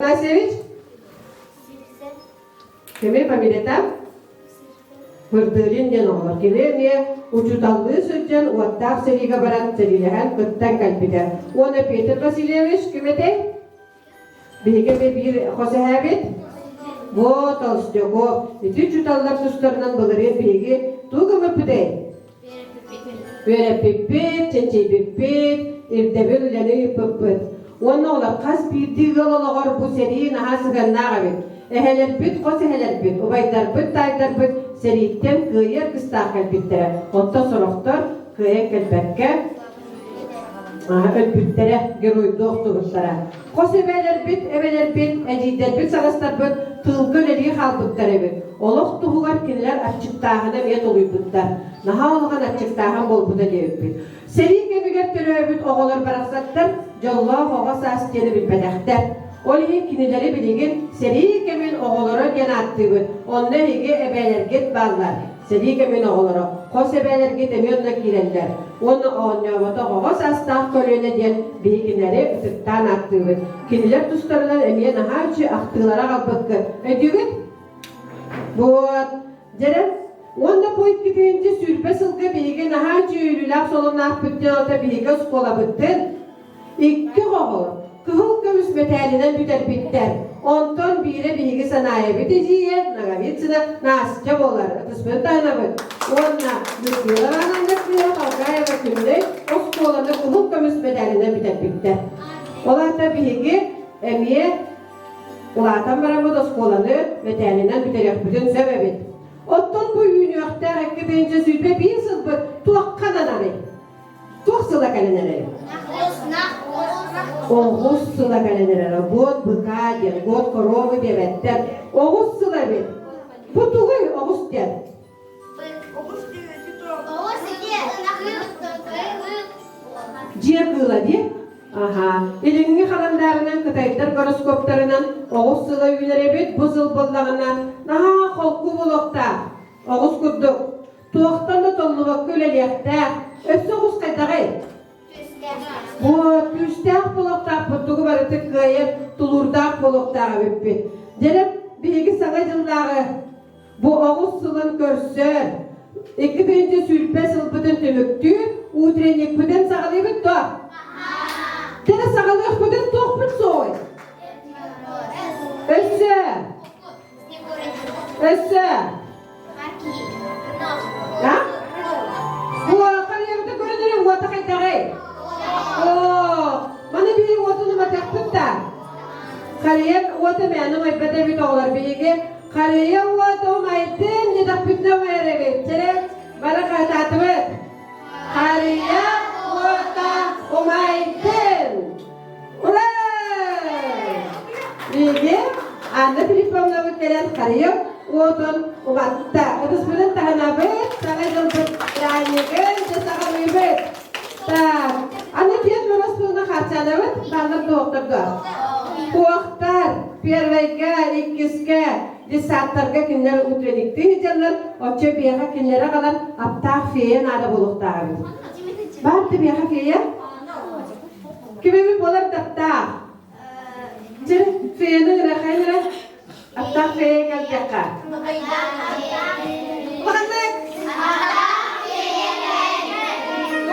Atanasevich? Kime familiyatam? Hırdırın den olur. Kime ne uçutaldığı sözcen uattaq seriga baran serilehan kıttan kalpide. Ona Peter Vasilyevich kime de? Bege bir hosahabet? Bu Tolstoy. Bütün çutallar tuşlarından bılırın bege. Tuğu mu pide? Böyle pipet, çençe pipet, irdebel ulanı pipet. Onu ola kas bir diğer bu seri nahasıgan nağabet. Eheler bit, kos eheler bit. Obaylar bit, taylar bit. Seritten kıyır kıstakal bittere. Otta soroktor kıyır kelbekke. Ölbüttere, geroy doktorlara. Kos ebeler bit, ecider bit, salastar bit. Tılgöleli halbıttar bit. Oluk tuğugar kinler açıktağına met oluyubuttar. Naha olğan açıktağın bol buda deyip. Seri kemiler töröbüt oğular baraksattar. Jollah oğa sastiyeni bilbedektar. Olihin kinileri bilgin seri kemin oğulları gene attı. Onlar hige ebeler git bağlar. Seri kemin oğulları. Kos ebeler git emiyonla gireller. Onu oğulları oğa sastağ kölüne diyen bilginleri ıtıktan attı. Kiniler tuşlarından emiye nahacı aktılara kalbıkkı. Ödügün? Bu Cerem, onda boyut gidince sürpe sılgı bilgi nahacı ülülap solunaq bütten olta bilgi skola bütten. İki oğul. Kıhıl kömüs metalinen büter bitter. Ondan bire bilgi sanayi biteciye, nagavitsina nasıca bolar. Atıspön dayanabıt. Onna müslüler ananlıklıya kalkaya ve kümde o skolanda kıhıl kömüs metalinen büter bitter. Olar da bilgi emiye ulatan baramı da skolanı metalinden büterek bütün sebebit. Ottan bu üniyorta hakkı bence zülbe bir sılbı tuak kananarı. Tuak sıla kalenarı. Oğuz sıla kalenarı. God bıkadir, God korovu devetler. Oğuz sıla bit. Bu tuğu Oğuz der. Ciye kığla diye. Aha. Elini halanlarından, kıtaylar, goroskoplarından Oğuz sıla üyerebet, bu zılbıllağından naha kolku bulukta. Oğuz kudduk. Tuğuktan da tolluğa köleliyakta. Öpsü Oğuz kaydağay. Bu tüstağ bulukta, pıttığı barıtık gayet, tulurdağ bulukta öppet. Cerep, bilgi sana yılları. Bu Oğuz sılın görsün. İki birinci sülpe sılbıdın tümüktü, utrenik bıdın sağlayı bitti. Tene sağalıyor bıdın tohbut soy. Össe. Össe. Ha? Bu kariyerde görünürüm vata kaytağay. Bana bir vatını mataktık da. Kariyer vata beyanım aybede bir doğular bilgi. Kariyer vata omaydım ne da bütne verelim. Çere bana kaytatıbıt. Kariyer vata omaydım. Uray! Bilgi. Anda Filipom'la gelen kariyer vatan umatta. Itu sebenarnya tahan abet. Sangat jemput ranyekan. Jasa kami bet. Tak. Anda dia terus punya kaca lewat. Dalam dokter dah. Kuaktar. Pierwega, ikiska. Disatarga kinler utrenikti hijalar. Oce biarha kinlera kalan. Aptak fiye nada buluk tabi. Barti biarha fiye? Kimi mi polar taptak? Jadi fiye nu rakayla. Aptak fiye kal jaka. Manak.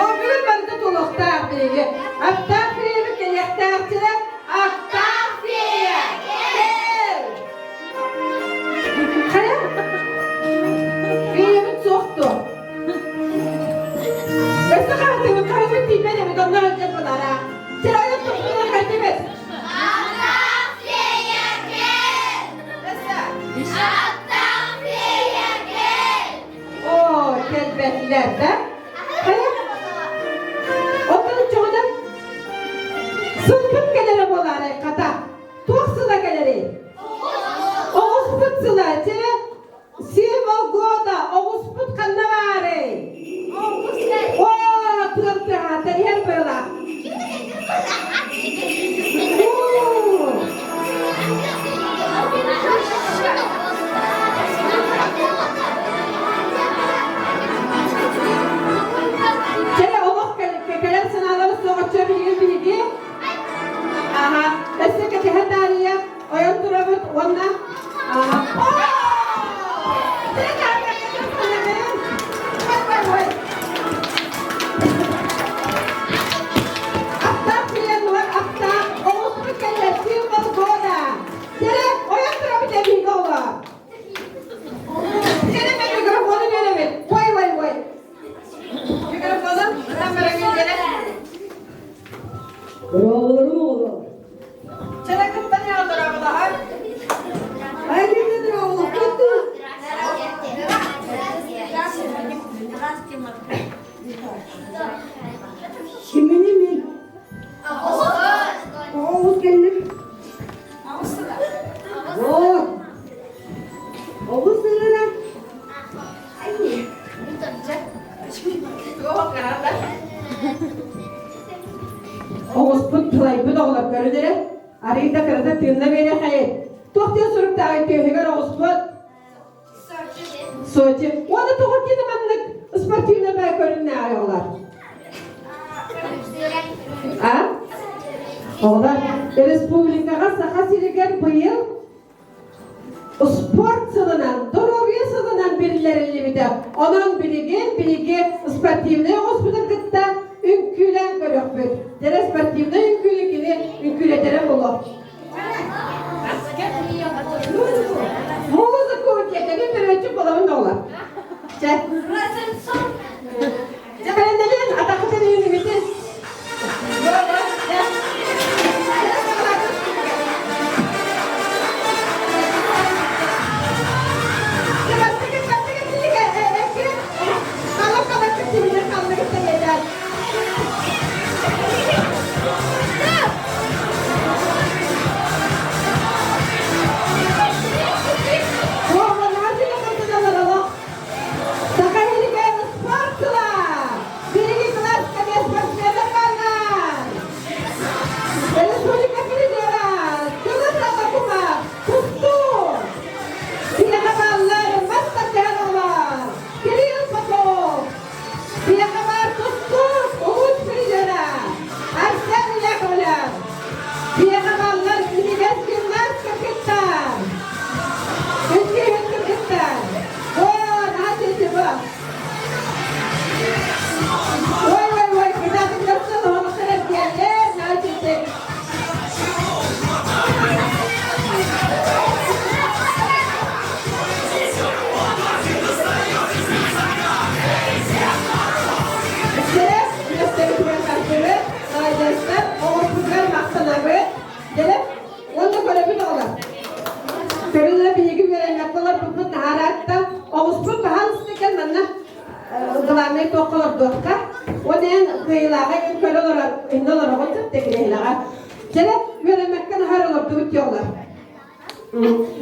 Oh bilir bari de tuluktak fiye. Aptak fiye mi kelektak cila? Aptak fiye. Kaya? Fiye mi soktu? Besta kahve mi kahve tipe ne mi donlar önce bunlara? Cila yok tuttuğuna kaçımız. Oh, kelbetlerde. Kaya? Onların çoğuna sılpıp gelir Kimini mi? Oğuz gelin. Oğuz. Oğuz sırrına. Ay. Oğuz put pılay bu da olap görülere. Arayında kırada tığında beni hayır. Tohtiya sorup davet tüyüger Oğuz put. Soğucu. O da tohut yedim anlık. Ispartiyona ben görün ne arıyorlar. Ha? Oğlar. Respublikaga sakasiliger bu yıl sport sılınan, dorovya sılınan birileri de onun biligi sportivne hospital kıtta ünkülen görüyor. Dere sportivne ünkületere olur. Muğuzı kuvvetleri bir ölçü bulamın olur. Ben de ben atakı seni yönümüzün.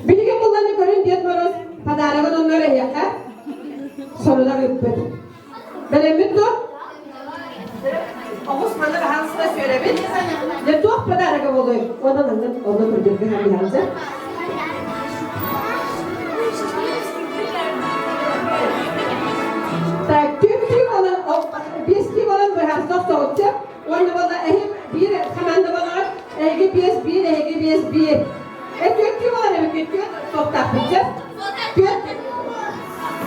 Bilgi bunlarını görün diye moros padaragan onlara yakar. Sorular yapıyor. Böyle mutlu. Oğuz bana hansına söyleyin. Ne tuhaf padaragan oluyor. Onu kurduk bir hangi Tak tüm olan biski olan bu hasta soğukça. Onda bana bir kamanda bana EGBS 1 EGBS 1. Tüm olan evet tüm top takacağız.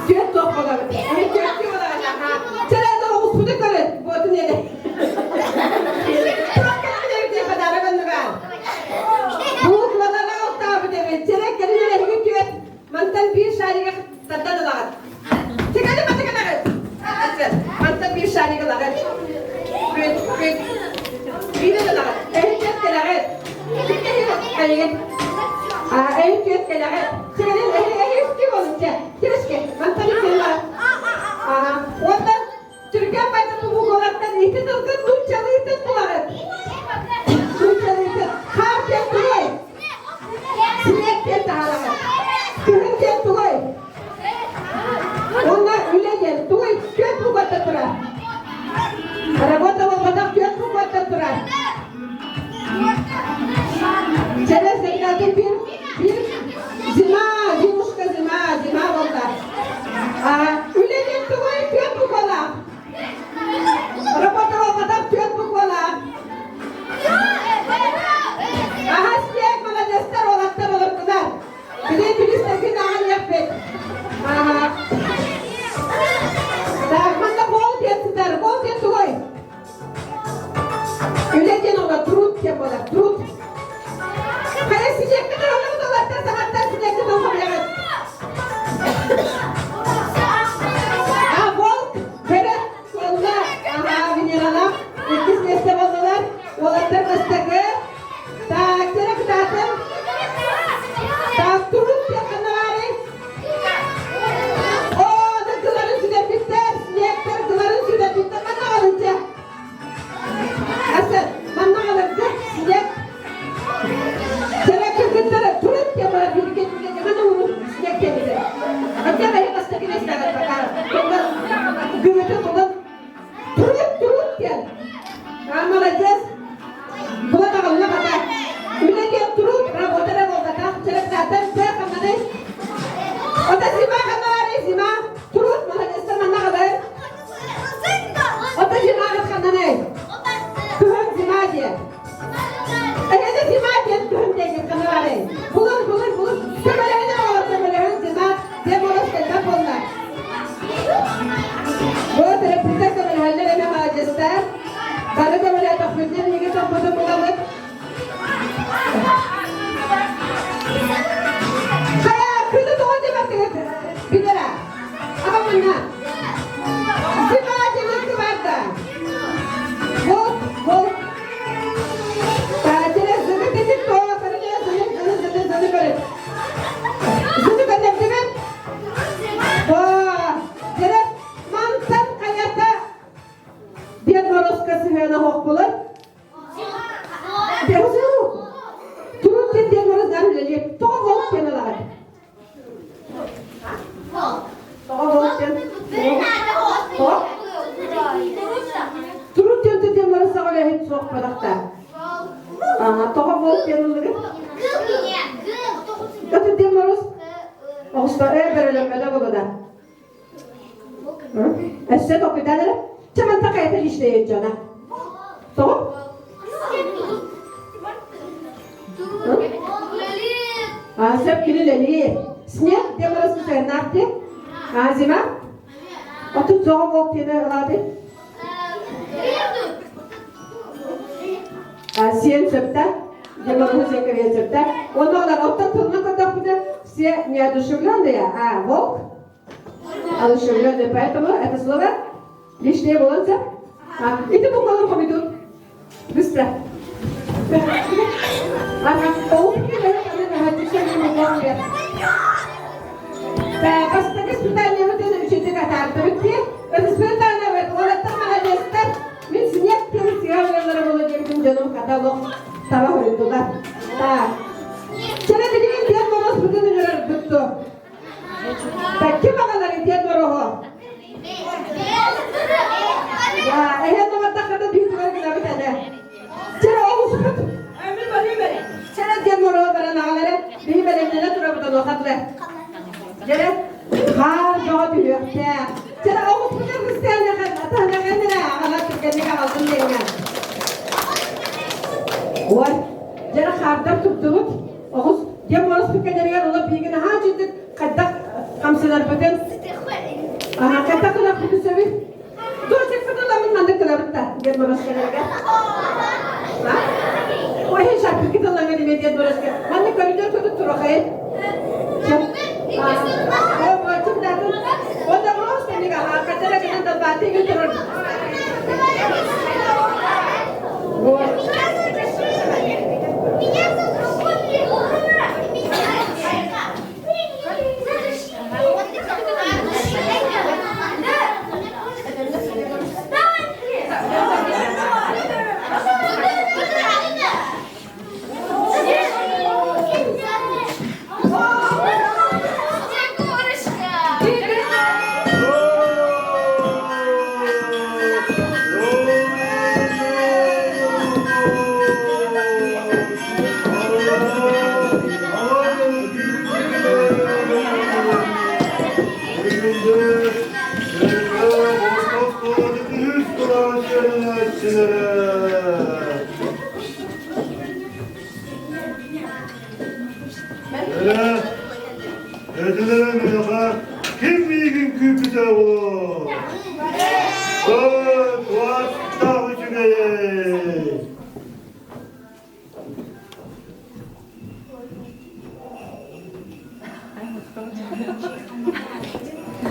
Tüm top olan. Tüm olan. Sen de Oğuz bunu görün. Bu adı ne? Çok güzel bir padaragan var. Bu kadar altta bir de. Çelek gelin tüm mantan bir şariye taddalar. Tekrar mantan bir şariye taddalar. Bir de taddalar. Evet taddalar. Hayır. Evet taddalar. Tekrar evet kim olacak? Keşke mantan bir taddalar. Orada Türkiye bayramı bu konaktan iki tılgın Tunçalıydı bularım. Tunçalıydı. Harken tuğay. Sinekten dağılır. Tühürken tuğay. Onlar öyle gel. Tuğay köt bu kadar durar. Arabada olmadan köt bu kadar durar. Çere zekatı bir zima oldu. Öyle gel tuğay köt bu kadar. Arabada olmadan köt bu kadar. Aha siyek bana destek olanlar olur kızlar. Bize bir gün ağır O da zima kanare zima. Turut mana destan ne kadar? O da zima kanare. Tuhun zima diye. Öyle zima diye tuhun diye kanare. Bulun. Temele ne olur temele zima. Demoros kelime konular. Bu terapide temele hallerine hacesler. Bana temele takvidden yine takmadı bulamık. Kırdı doğru demek ki. Bir lira. Ama bunlar. Zima demek var da. Bol. Tatile zıgı dedik doğru. Sarıca zıgı böyle. Zıgı dedik değil mi? Direkt mantan kayata. Bir moroskası hıyana hok bulur. Dehuzu yok. Turun dediği moros garılacak. Toğa bol kenalar. Turun dediği moros sağlaya hiç sokmadık da. Toğa bol kenaları. Götü dediği moros. Ağustos'a verelim bunu da. Esset okudadır. Çaman takayete işleyin cana. Tamam? Sepkili leli. Sniye demarası sen nakti. Azima. Otur zoğum oktine aladı. Siyen septa. Demarası zekeriye septa. Onlarla ottan tırnak kadar все неодушевленные, а волк одушевленный, поэтому это слово лишнее волосы. И ты буквально помидор. Быстро. Последнее испытание вот это учитель катарты. Это испытание вот это молодец. Ведь снег перед сигаретами было canım katalog tava koydular. Sana dediğim diyen monos bugün ünlüler tuttu. Kim bakalım diyen morohu? Ya, ehe nomatta kadar büyük var bir tane. Sana o musun? Ömür var iyi beni. Sana diyen morohu bana nağaları. Benim elimde ne duramadan o kadar. Jere, har daha büyük. Sana o musun? Hristiyan ne kadar? Tahna kendine. Allah Türkiye'de kalsın diye. Var. Jere harda tuttuğut. Oğuz. Ya moros pikirlerinden olup bir gün ha ciddi kadar kamseler beden. Aha kadar kadar kutu sevi. Dur çekfeden lamin mandık kadar bitti. Gel moros pikirlerine. Ha? O hiç şarkı kitablarına demediğin moros pikir. Mandık görünce kutu turu hayır. Çek. O açık zaten. O da moros pikirlerine. Ha kadar kadar da batı götürür. Var. Kim bilgin küpüde olur? Dört vasıta hücreye.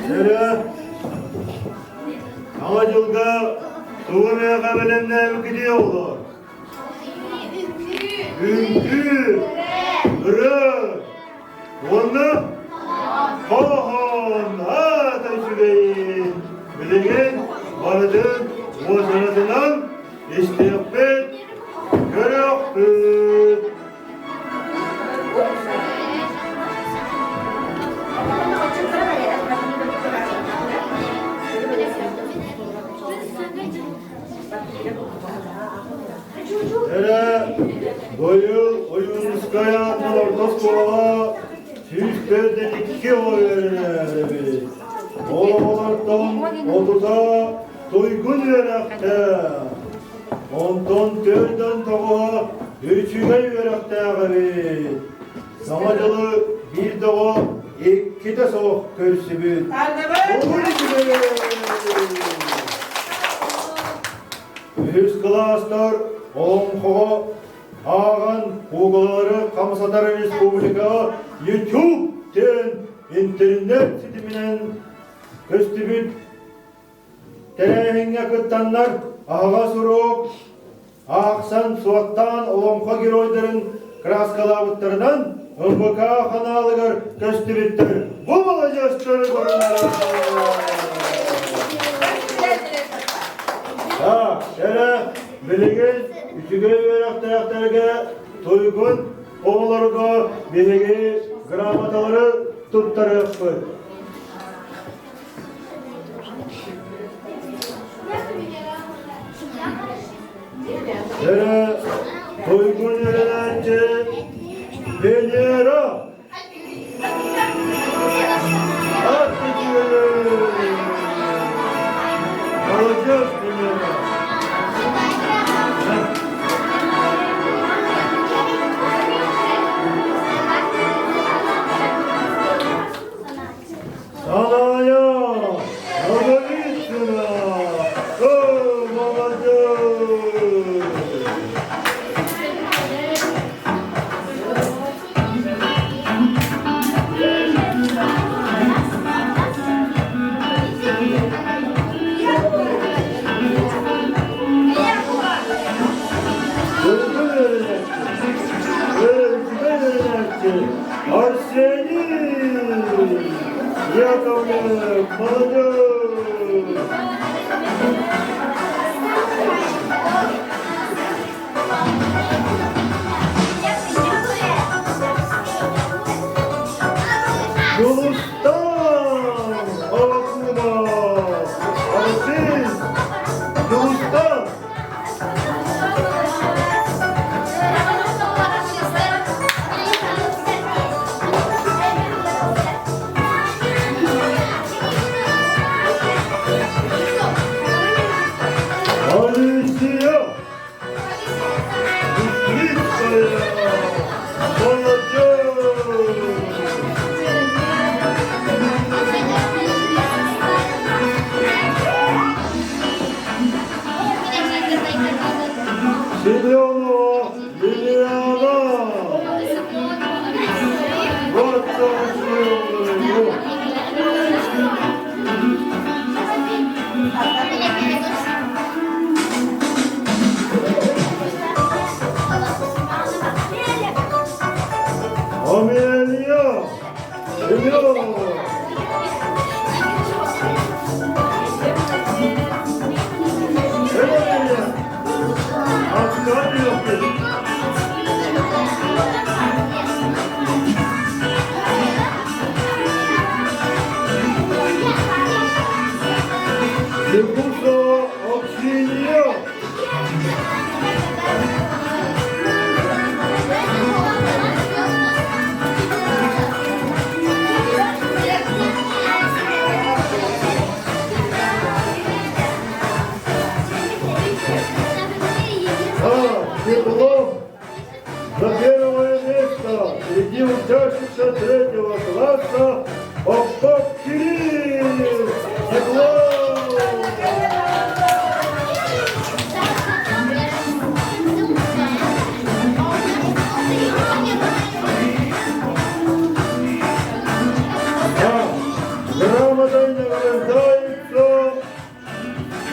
Nere? Amacılga Doğruya kabelemle gidiyor olur. Ünkü. Irı. Onda Kohan ha tecrübeyi bilin varadın o sanatından istiyapet görüktür. Ere boyu oyunskaya ortak kola Türklerden 2 oy verirler. Oğlanlardan 30'a Toygun verekte. Ondan 4'den tabağa 3'üge verekte abi. Samacalı bir dağa 2 de soğuk körsübü. Üst klaslar Omkova Ağan Uğulları Kamsatar Respublika YouTube'den internet siteminen köstübüt televizyonga kıttanlar Ağa Suruk Aksan Suattan Olomka Giroyların kraskalavıtlarından MBK kanalıgar köstübüttür. Bu balacasları görünler. Ha, şöyle bilgin üçüge verekterekterge Toygun oğullarga bilgi gramataları tuttarıqpı. Şöyle Toygun yörenence Venera Akıcı Alacağız Venera. Sanaya, Nagavitsuna, Mamacı. Arseni Yakovlev Malacı. Yulustan Avakuma Arsiz Yulustan Alicia Üstlitsaya Malacı. Silyonova Liliana Vatsansıyonu Amelia Emilio Amelia Hadi yok. Depuso Auxilio. Теплов за первое место среди учащихся 3-го класса Попов Кирилл. Теплов! Грамотой награждается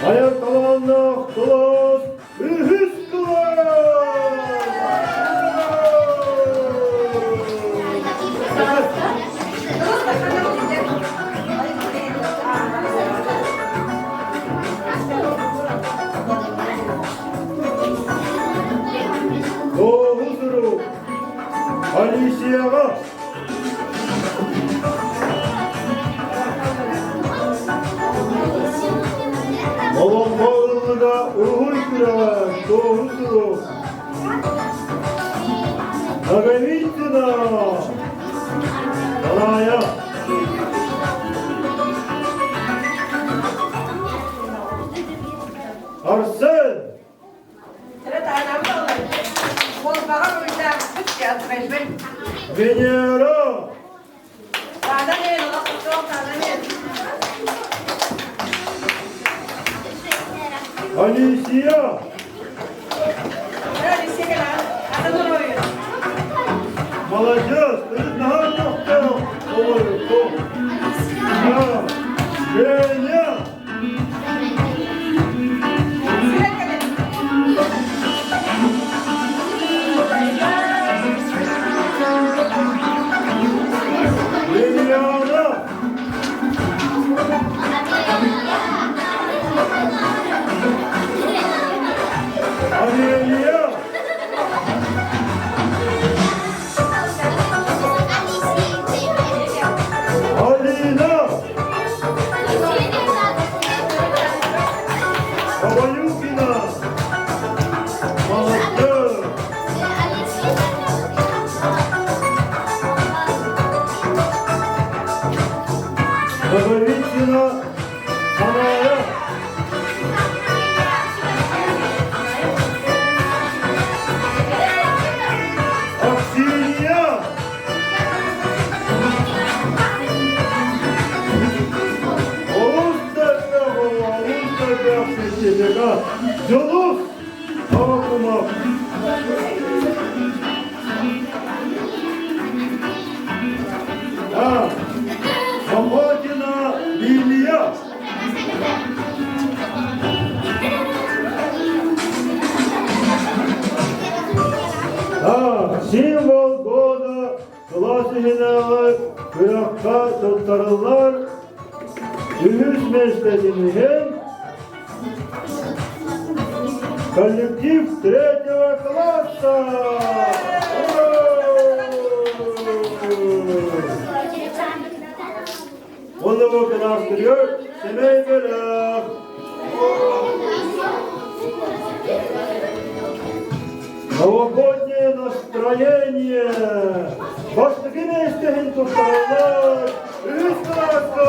Аяк таланных класс Ühüs Doğuzuru Alicia'ga Babam bağlıda Uğur Kıralar Doğuzuru Nagavitsina Venera. Alicia. Молодец, ты знаешь, что olur. Женя. Liliana. Amelia. Alina. Babayukina. Молодец. Babayukina. Anaya. Aksinya. Yoluz okumak. Ha, Samadina Lilia. Ha, simbol goda klasihinalar kıyakta tuttarırlar. Ühüs mesledini hem коллектив третьего класса! Он его конастырет, семей белях. Новогоднее настроение! Başlıkı ne isteyin tuttarlar? Üst klassa!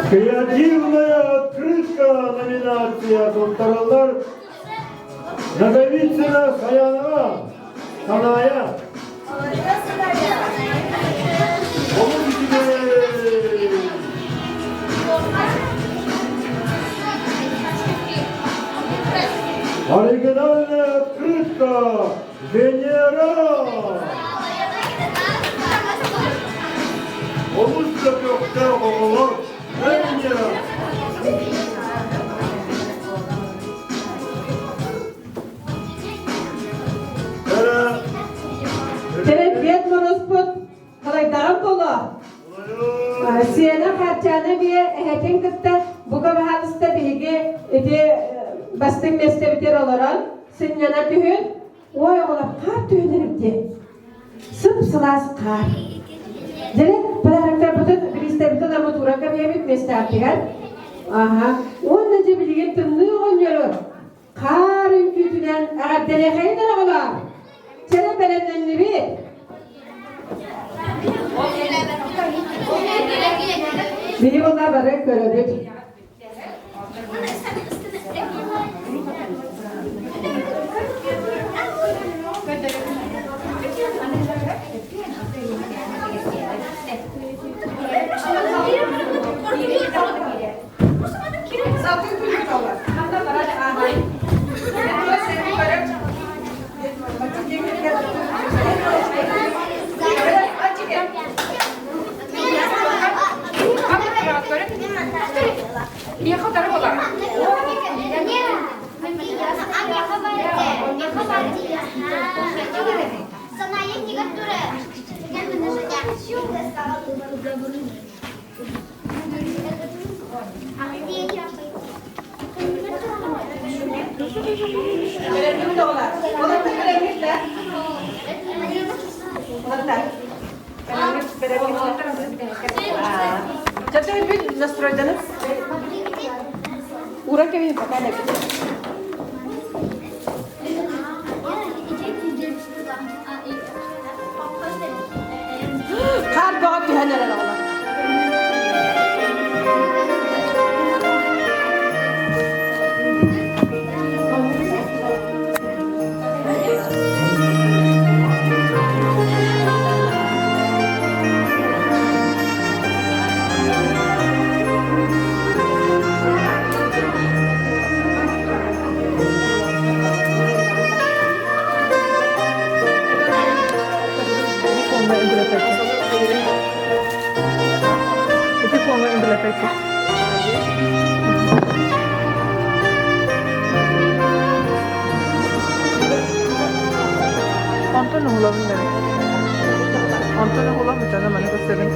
Креативная открытка номинация Докторалар Наговицына Саянова Саная. Оригинальная открытка Венера. Olursa gökte olur, Vенера. Terbiye morosput, kalay dağım kolu. Siyana harcana bir ehetin kıtta, bu kabahalısta bilgi, bastın meslebiter olarak, sen yana tühün, oy oğlum kar tühünürümdi. Sıpsılas kar. Direkt padaraklar bütün bilistebiter ama turaka bir yemek meslebetiler. Aha, onunca bilgi tımlığı oynuyor. Karın kütüden, ağa delekayın oğlum. Sana belemden ne bir? Biri onlar bana gördük. Nastroydunuz? Uğrak evine bakalım. Kar bağıp tühenler aralar. Itu pongo en la fecha. Antonio hulam ne? Antonio hulam bir tane bana gösterin.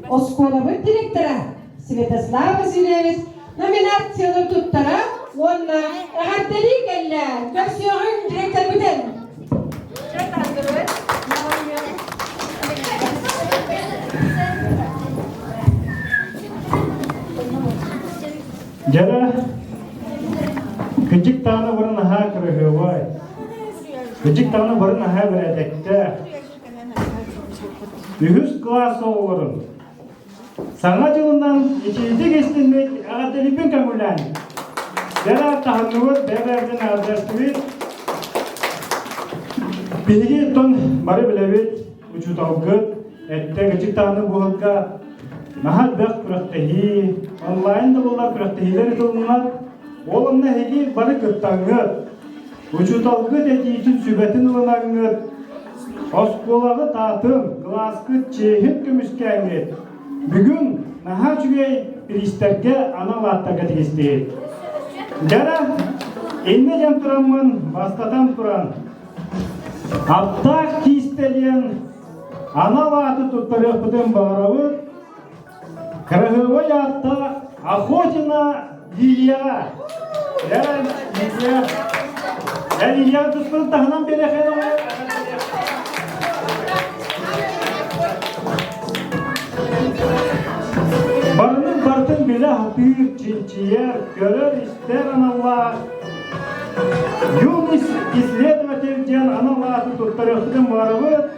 Oskolavı direktörü Svetoslav Vasilyevich nominasyonu tuttara, onunla eğer deli geller, versiyonun direktör biten. Jara kecik tanah warna hak rehewai. Kecik tanah warna hak beredekta. Yüz kelas orang. Sangat jundan içici geçtiğinde agak telipin kamulan. Jara tahanuat beberden adresli. Bilgi ton mari belewit ucu taugat. Ette kecik tanah buhalka. Nahat bak praktehi, online da bunlar praktehiler edildiler. Olanla hegi barı kırttanır. Uçutalgı dediğin sübetin ılınanır. Oskolağı tatım, klaskı çehit gümüşkenir. Bugün naha çügey bilisterge ana vattaga tegisteyir. Jara, enne jam turamın, bastatan turan. Aptak kisteleyen ana vatı tuttarıpıdın bağırıvı. Красиво яtta охотина Лилия. Я Лилия туспын тахнан берехен ой. Barının bartın bile hafif çinçiyer görür ister anallah. Yol исследовательден аналлахы tuttarıqtın varıvı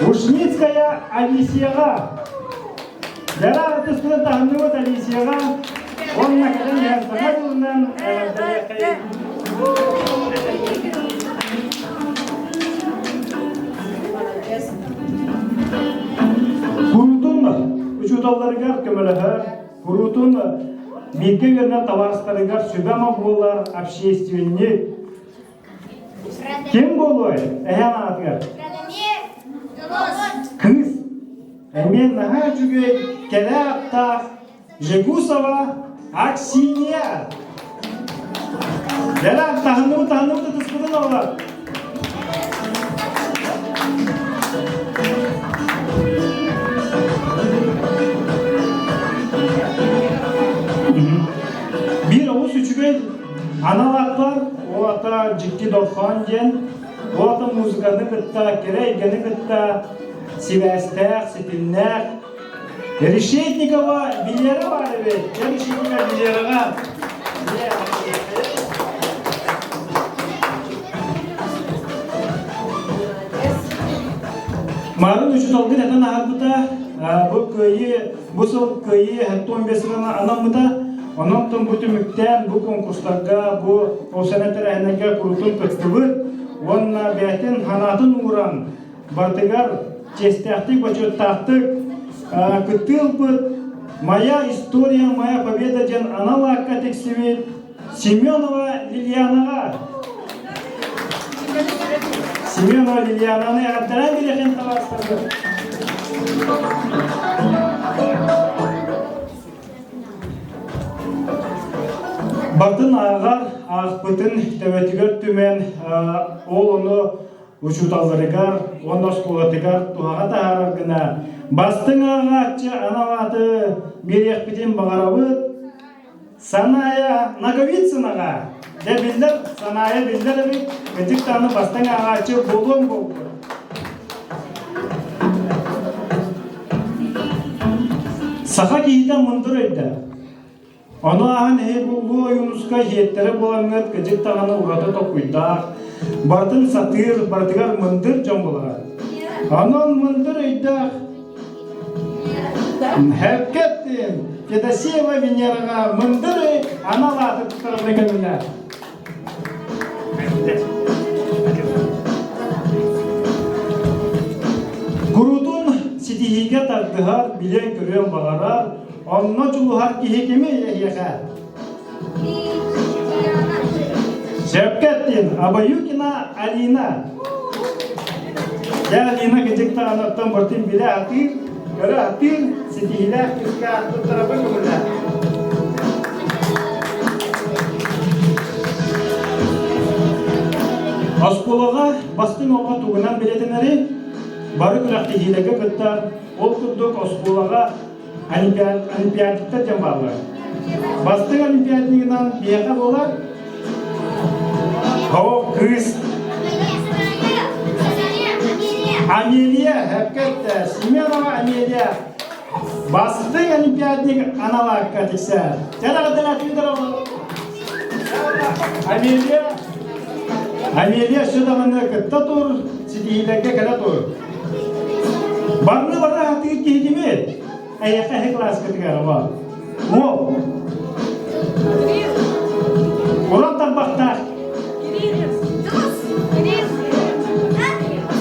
Ушницкая Алисияға Jara tuspun tahanuat Alisiyaga on makadan yang sangat unan dari Kurutun ucu dallarıgar kömeleher kurutun birge yerine tavarıslarıgar sübema bolar общественник kim boluyor? Ehem anatgar kız Мен наха juga kelapta Jegusova Aksinia. Jara tahanuat da tuspun olar. Bir avuz üçüge analaklar o ata ciddi dokhan gen o ata muzikani gıtta kereygeni gıtta Sivas'ta, Sitinler Решетникова Вильяра var evet. Решетникова Вильяра Marun ucu dalgı neden ağırlıda bu köyü, bu sol köyü hatta 15 yılına anamıda ondan bu tümükten bu konkurslarga bu o seneter aynaga kurultun kıtıvı onunla beytin hanatın uğran bartıgar Честяхтык, почеттахтык, кытылпыт, моя история, моя победа ден аналака тексивит Семенова Лилиянага. Семенова Лилиянаны аттаран билеген таластырды. Батын ағар, ақпытын тәуәтігер түмен, ол оны Учуталарыгар, онда школатыгар, туғаға тағарар гына. Бастың ағатчы анаваты берек бітен бағарабы Саная Наговицынаға. Де білдір, Саная білдір бі, гітік таны бастың ағатчы болуын болды. Сақа кейді мұндыр өйді. Оны ағын әй болу ойынысқа жеттері болаңыз, гітік тағаны ұрады тоқуйдақ. Бартын сатыр, бартыгар мындыр жон болар. Анан мындыр өйдақ. Хәпкеттен, Федосеева Венераға мындыр өй, аналаты тұтарымды көмілер. Құрудың сетихиге тардығар, білен көрен бағарар, онына жұлығар кейекеме ехеға. Şevkettin, Abayukina Alina. Ya Alina kecekta anaktan bertin bila hati, kalau hati setihilah kita terapa kemudian. Askolaga bastın oğa tuğunan biletenleri, barı kılakti hilege gıttar, ol kurduk askolaga olimpiyatita jambarlar. Bastın olimpiyatinden biyaka bolar, o kız Amelia, hakikaten Simenova Amelia Бастың олимпиадник аналакка тексер. Жадағыдыра түйдірі Амелия шыдағыны күтті тұр, сидейдерге кәді тұр. Барны бара хаттығыт кейдемет. Әйеқа класс кітігері бар. Ол. Оран табақтақ.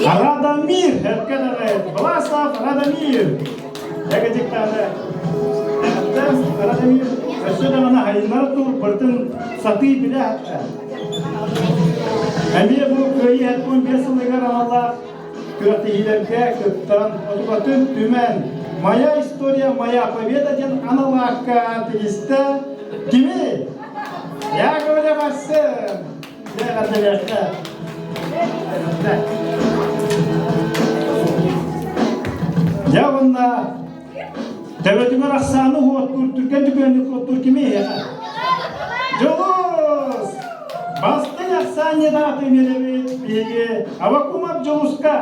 Радомир, әпкедері. Власов Радомир. Әгетіктері. Радомир. Шыдағыны хайынлары тұр, бірдің саты біле әтті. Әмие бұл көйі әтпен бесілігер аналар күрәтігілерге күттан отығатын түмен «Моя история, моя победа» ден аналарқа тегісті кеме? Я говоря басым! Я ғадылеқті. Я онна тәуәтімер ақсаны ғоттыр, түркен түкенді ғоттыр кеме? Жолыз! Бастың ақсаны да атымелевет беге авакумап жолызқа.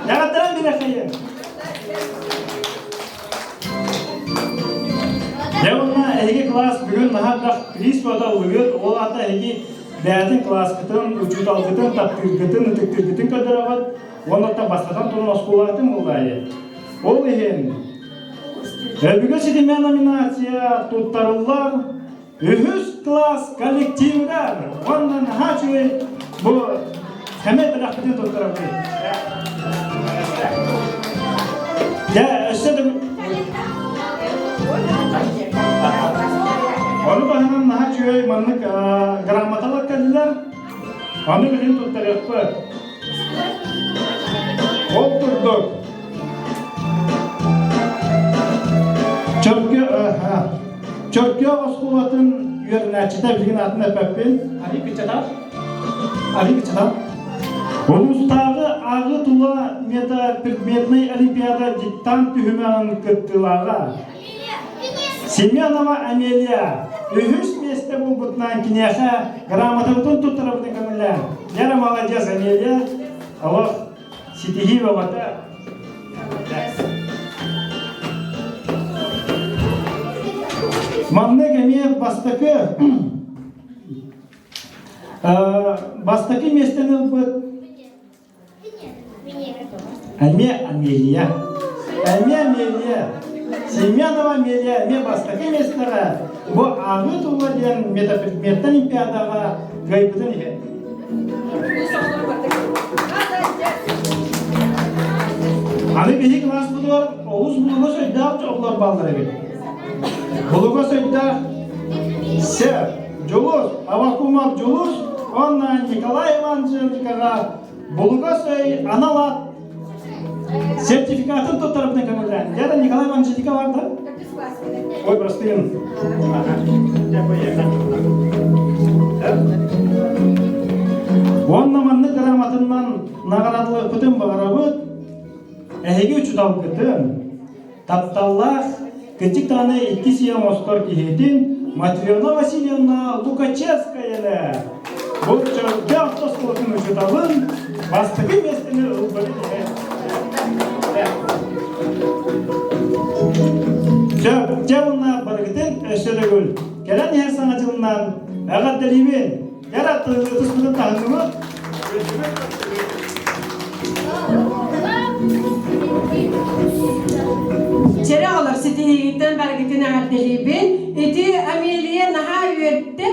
Яғаттыран бере қайын. Яғына әйге класс бүгін нағақ приз бода ұлығыт, ол ата әйге бәдің класс күтін, үчіт алғытын, тапқырғытын, үтіктіргітін көдір ағат, онлықта бастатан тұрын осқолағытын олайы. Ол еген. Бүгін сетеме номинация тұттарылар, үхіз класс коллективлер. Оннан хачуы бұл әмет ілақпытын тұттыра бұй. Өстедім. Onu bahanam naha çöy manlık gramatalık kadiler. Onu bilin tuttarıqpı. Oldurduk. Çöpkö oskulatın yörünəçide bilgin adını öpəppin. Ali Kıçadar. Ali Kıçadar. Ulustağı ağı tula meta предметный олимпиада диктант tühümanın kıttılağa. Семенова Амелия. Ühüs месте bu butnan kineha gramata butun tuttarabını kanılar. Yara молодец Амелия. Allah sitihi ve vata. Mamne gemiye bastaki местені bu Амелия. Семенова Амелия, мен бастағы местіға, бұл ағы тұлға ден метапредметтен олимпиадаға ғайбыдың екен. Аны бейі класс бұдыр, оғыз бұлығы сөйдақ жоғылар балдар ебет. Бұлығы сөйдақ, сәр, жолыз, авакумап жолыз, онна Николай Ивановичқа бұлығы сөй аналат. Сертификатын тұттарыпны көмілден. Яда Николай Ивановичқа барды? Ой, простыйын. Он наманны грамотыннан нағарадылы күтім бағарабыд, әйге үчудал күтім. Тапталлах, күтік таны 2 сия мостор кейетін Матвеевна Васильевна Лукачевская. Бұл чөпке автосколытын үчудалын, бастығы местені ұлбыры дейін. Жауына барғытын өшірі көл. Кәрән әр саңа жылынан әғат дәлеймен, яратты ұтыспыдың тағынымы Çere olur siteyitten bargıtın ağırdeliyben. Eti Ameliye naha üyetti.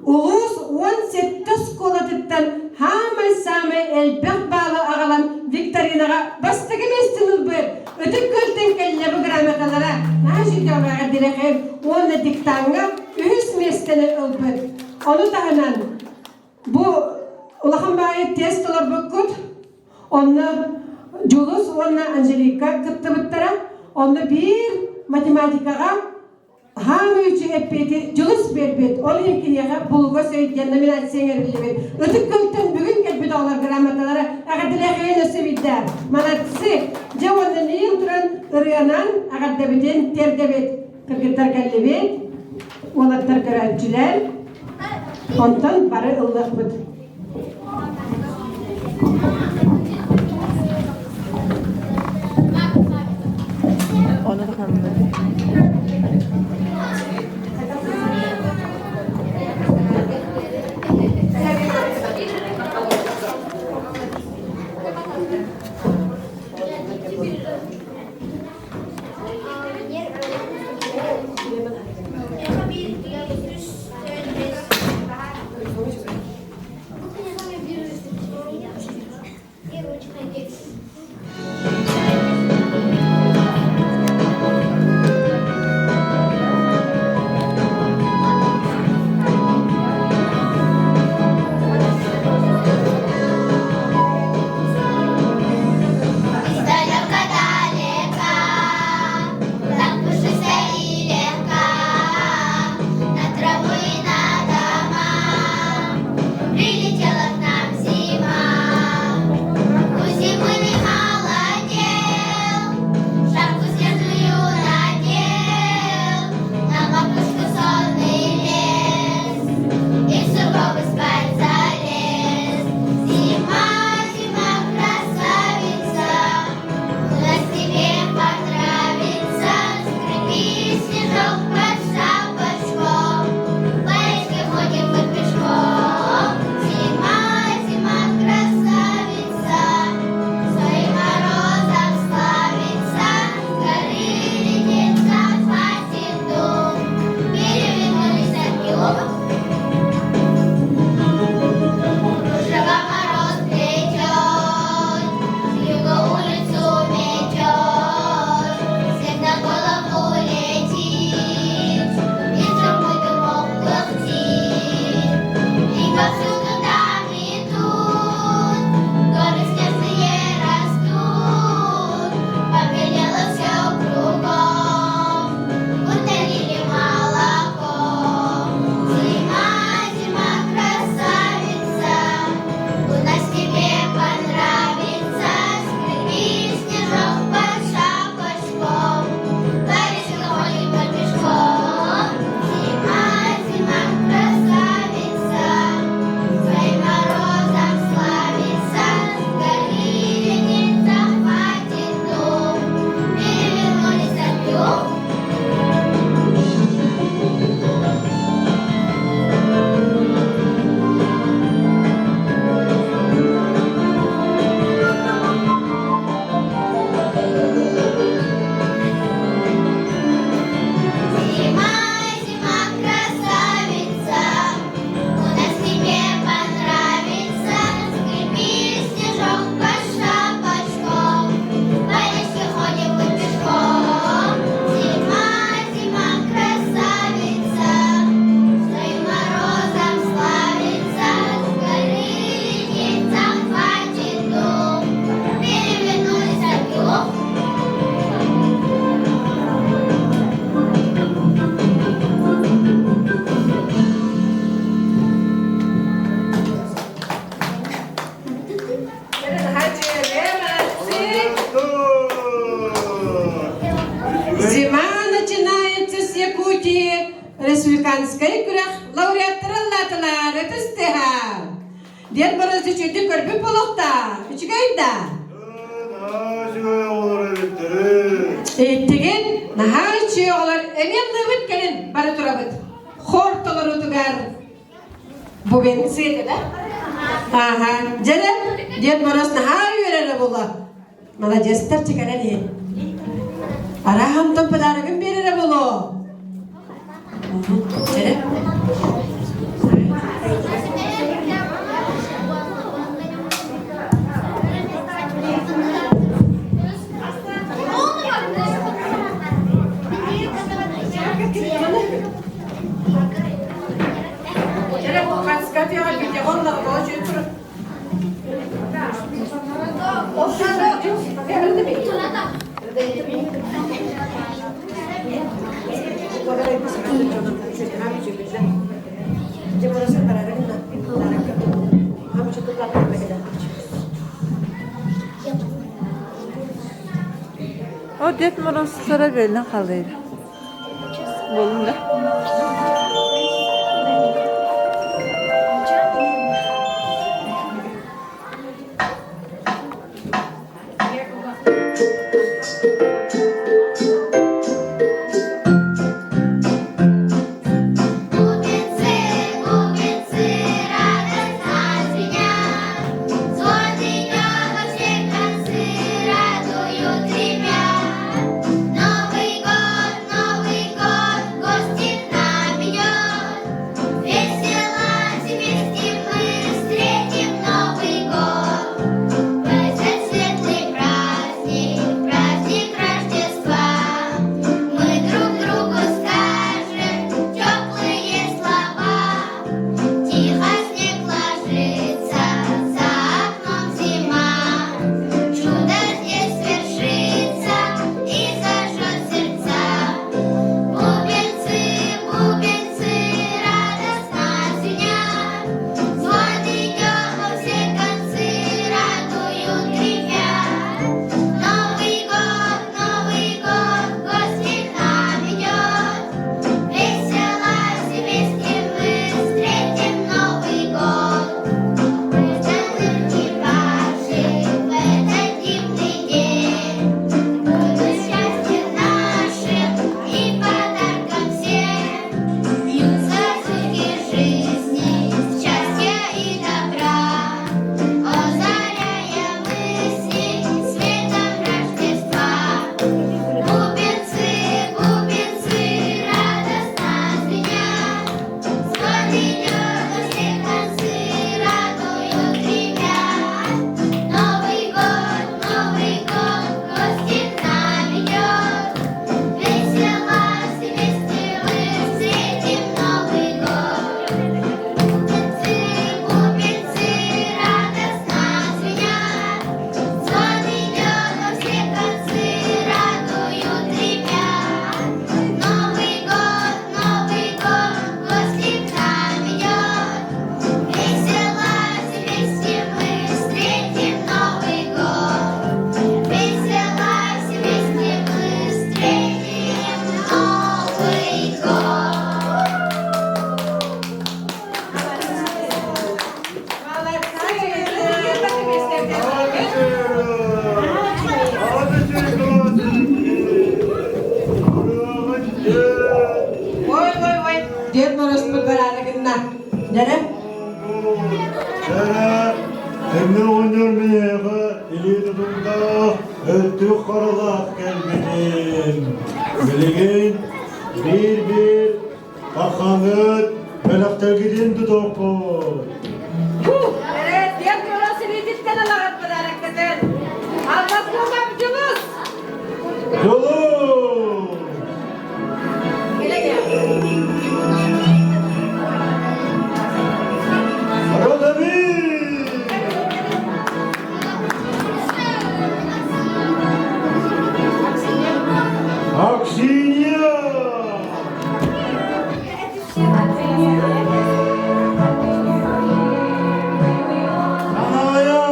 Ulus 17 kolatıttan hamay samay elbek bağlı ağalan Viktorinaga bastığı mestinul bir. Ötük gölten kelle bu gramatalara. Naha şükür ağırdeliyken onu diktanga ühüs mestini ılbır. Onu dağınan bu ulağın bayi test olur bu kut. Onu Julus, onu Angelika kıttı bıttıra. Onu bir matematikaga hamı üçü epeti Julus berbet. Onu ilkiniyaga bulga söyleyen nominasyoner bilibet. Ötük gölten bugün gelbet olar gramatalara. Ağırdeliyken öse bitter. Manatsı. Javondan yıl duran ırıyanan ağırdebeten terdebet. Kırgıtlar gallebet. Olatlar görevciler. Ondan barı ıllık bıt. Onu da Издалека-далека, так пушистая и легка, на траву и на дома прилетела к нам зима. У зимы не холодел, шапку снежную надел, на макушку сонный лес и в сугробы спать залез. Зима, зима, красавица, у нас тебе понравится. Скрипи снежок под шапочком, по речке ходим мы пешком. Зима, зима, красавица, своим морозом славится. С горы летит, захватит дом, перевернулись от елок. Кружева мороз плетет, с юга улицу метет, снег на голову летит, и трубой дымок пыхтит. И повсюду там и тут горы снежные растут, побелело все кругом, будто лили молоком. Зима, зима, красавица, у нас тебе понравится. Скрипи снежок под шапочком, по речке ходим мы пешком. Зима, зима, красавица, своим морозом славится. С горы летит, захватит дом, перевернулись от юг. Зима, зима, красавица, у нас тебе понравится. Скрипи снежок под шапочком, по речке ходим мы пешком. Зима, зима, красавица, своим морозом славится. С горы летит, захватит дом, перевернулись от юг. Зима начинается с Якутии. Республиканский күрәк лауреаттары латылар, эпистеха. Дед Мороз үчүдү көрбү болохта. Үчүгайда. Эттеген нахачы олар эмен лыбыт келин бары турабыт. Хортолар утугар. Бу бенсиде да? Ага. Жere Дед Мороз нахай верере була. Молодецтер чекарели. Арахам топпаларыгын берере болу. Жere. Жere бу каскати албите голлар болчу туруп. O Ded Moroz sonra verilen kalıydı. Bolunda. Бубенцы, радостно звенят, звонкий небо все концы радуют ребят. Новый год, в гости к нам vücudumda öttük karalak gelmedim. Bilgin bir bakanıt melekter gidin dudoku. Evet, diğer burası Lidit'ten alarak bırarak dedin. Almasın amcımız. Yolu! Gele gel. Arada bir! Aksinya! Anaya!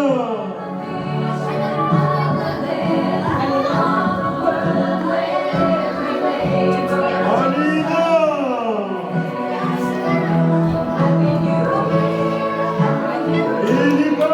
Alina! Elika!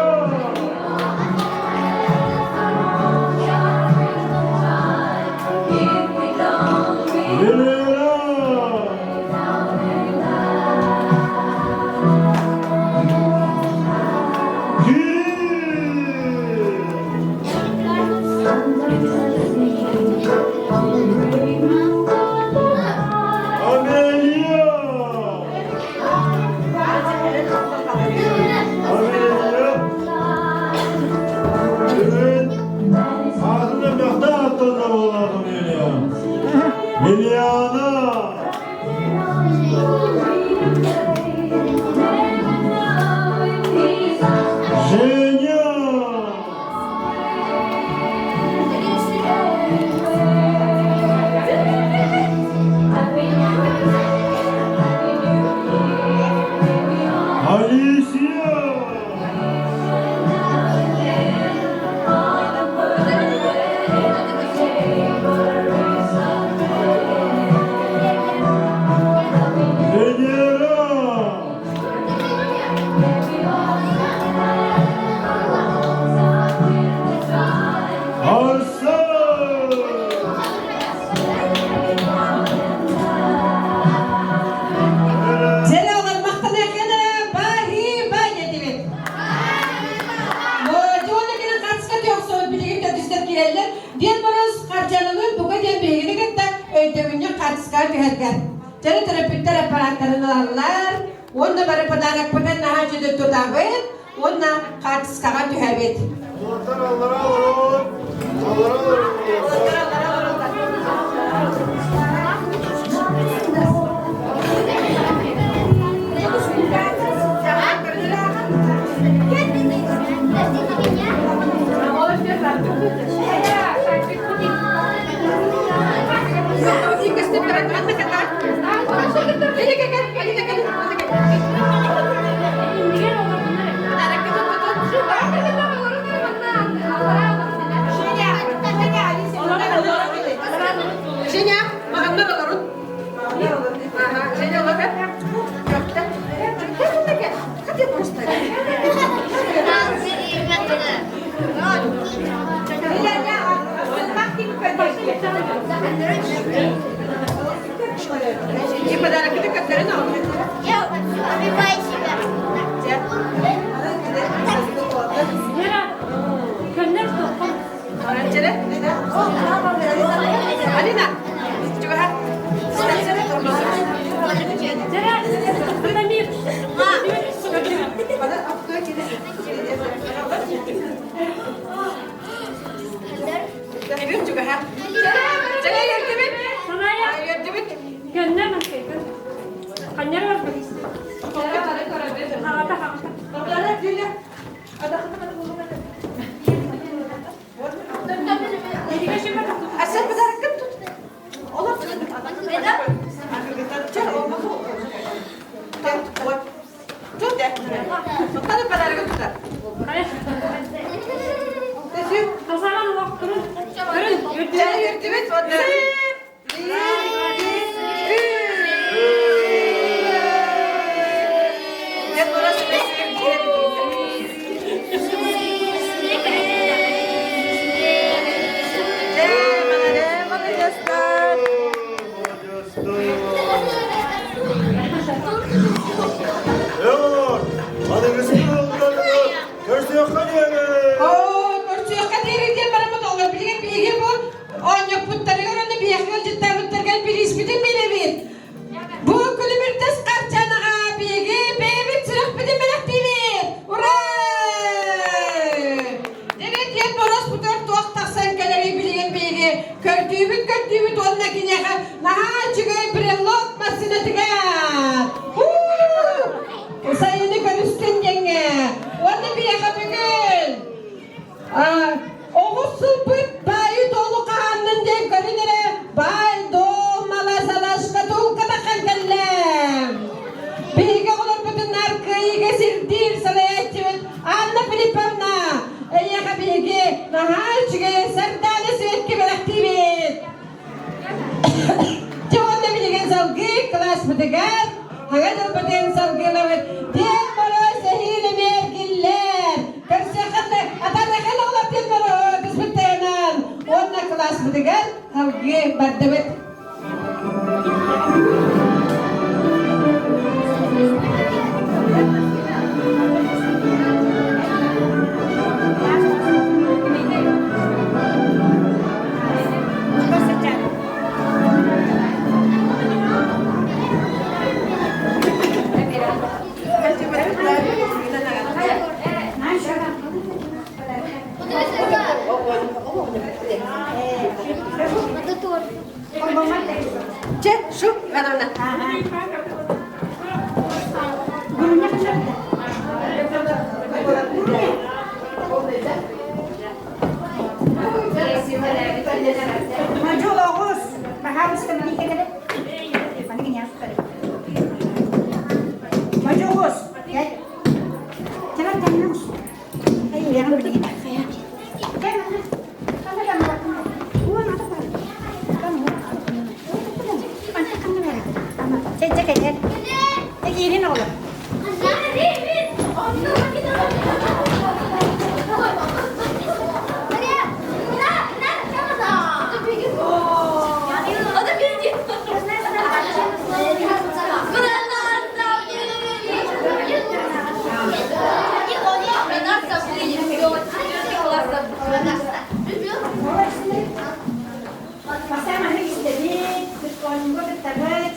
Milyana! Женя! Alicia! Venera! Seni olan maktana kadar bahi bayi edin. Çoğunlukla kaçıkat yoksa birlikte düzler girerler. Diğer barız harcanılır, bu kadar bilgilik hatta ödevünce kaçıkat tüherler. Canı terapistler aparatlarını alırlar. Onda bari padanak padan nahacıda tutağın. Onda kaçıkat tüherbet. Allah'a alırım. Allah'a alırım. Şeynya, makanlar alırım. Şeynya olur mu? Hadi posta. И подарок это как Дарина. Alina, coba. Evet juga ha. Jangan yang tebet. Yang tebet. Asal padarak kan tut. Allah tut. Jangan olmaz o. Tut deh. Tut padarak tut. Tesyu. Jangan yang tebet. Lihat bola Hadi kızım, görüşürüz. Oh, kursi yok kan diri. Kötübüt onunla gidiyor. Naha çıkıyor bir lokmasını tıkar. Sayını görürsün yenge. Onu bir yaka bugün. Oğuz sılpıt bayi dolu kahanın diye görünür. Bay doğmala salaşka doğukada kalkalım. Bilgi olur bütün arkayı kesirdir salayetçimin. Anla bilipamna. Yaka bilgi. Naha çıkıyor serdane sürekli belaktivit. Çoğunda bilgen salgı klas mıdıgar. Hangadal paten salgı lavet. Diğer moro sehili mergiller. Kersekatı atarrakal oğlak diğer moro kısmıtenan. Onna klas mıdıgar. Halgı bardavet. Cek, şu, kadar. Gurunya kan? Maju Ogus, harus kembali ke depan. Paling ya. Maju Ogus, ya. Jangan terus. Ayo, jangan begini. Jangan. Kamu jangan. Kamu apa? Kamu. Kamu mana? Cek aja. Ini nol. Masa mana istedi? Berkongo bertabat,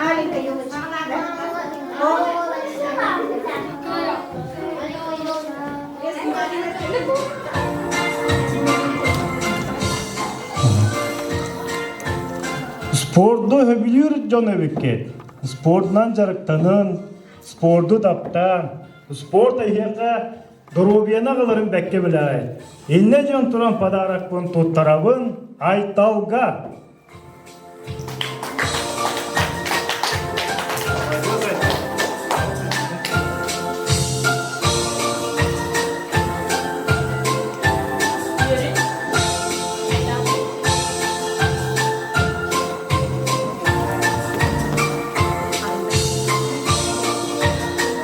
Маленькая елочка. О, Spordu höbülür Jonebeket. Sportdan jarıktanın, spordu taptan, sport ayıqa Dorobiyana kılırın bekke bilay. İnne jon turan padarakpın tuttarabın Aytalga.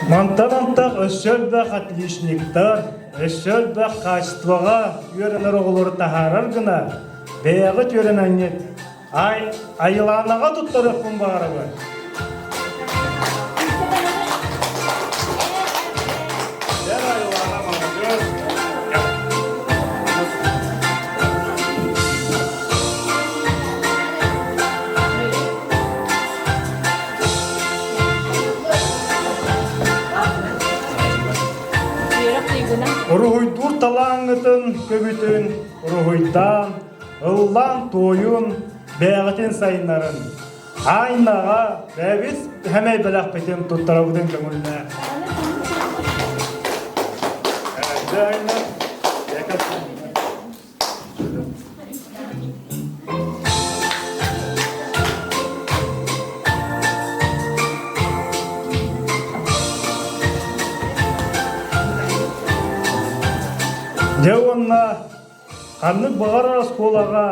Мантан-антақ өссөл бәқ отличниктар, өссөл бәқ качествоға үйренер оғылыр тахарар гына, бәяғы түренәнет, айыланаға тұттарықпын бағарабы. Уругуйдур талаңытын көбүтін, уругуйдан, ыллан тойын, бәғытын сайынларын. Айнаға, бәбіз әмей білақ бетем тұттарабыдың көңіліне. Жауынна қанны бағар сколаға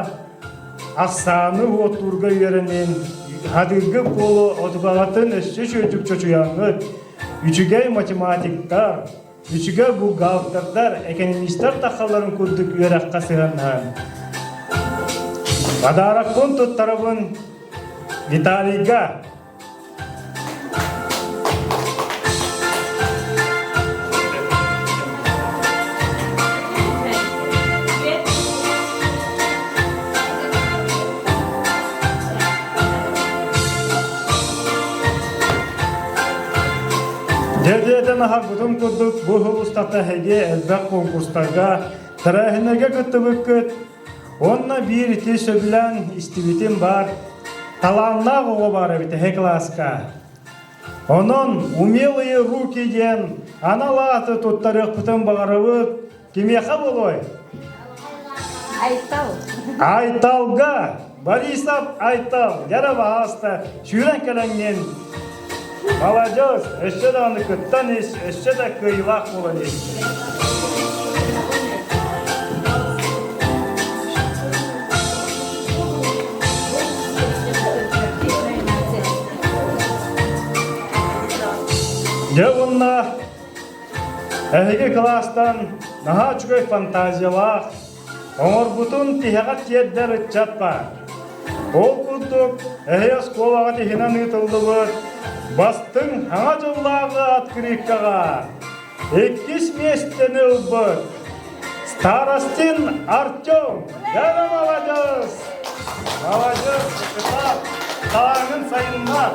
ақсаны отурға үйерінен хадырғы қолы отығағатын өсі шөйтік чөчуяңы үчіге математиктар, үчіге бухгалтердар, экономистар тақаларын көрдік үйераққа сығаннан. Бадарақпын тұттарабын Виталийға. Дерден ахар бұтын күрдік бұл ұстата әге әлбәк конкурстарға тәрәхінеге күтті бүккіт. Онна бір ити сөбілән істібітін бар, таланна ғоғы бар әбіті класска. Onun умелые руки ден, аналаты тұттарық бұтын бағарауыт, кемеқа болой? Айталға, Борисов Айтал, ярава аста, шүрен кәләңнен. Молодежь, еще да он кыттанеш, еще да кыйлак боланеш. Девонна, әйге класстан наға чүгөй фантазиялақ, оңыр бұтын тихағат еддер үтчатпа. Ол күрдік, әйе сколаға тихінен ұтылды бұд. Бастың аңа жыллағы открыткаға 2 местені ұлбыд. Старостин Артем, дәрі молодежь! Молодежь, кытап, талаңын сайынмар.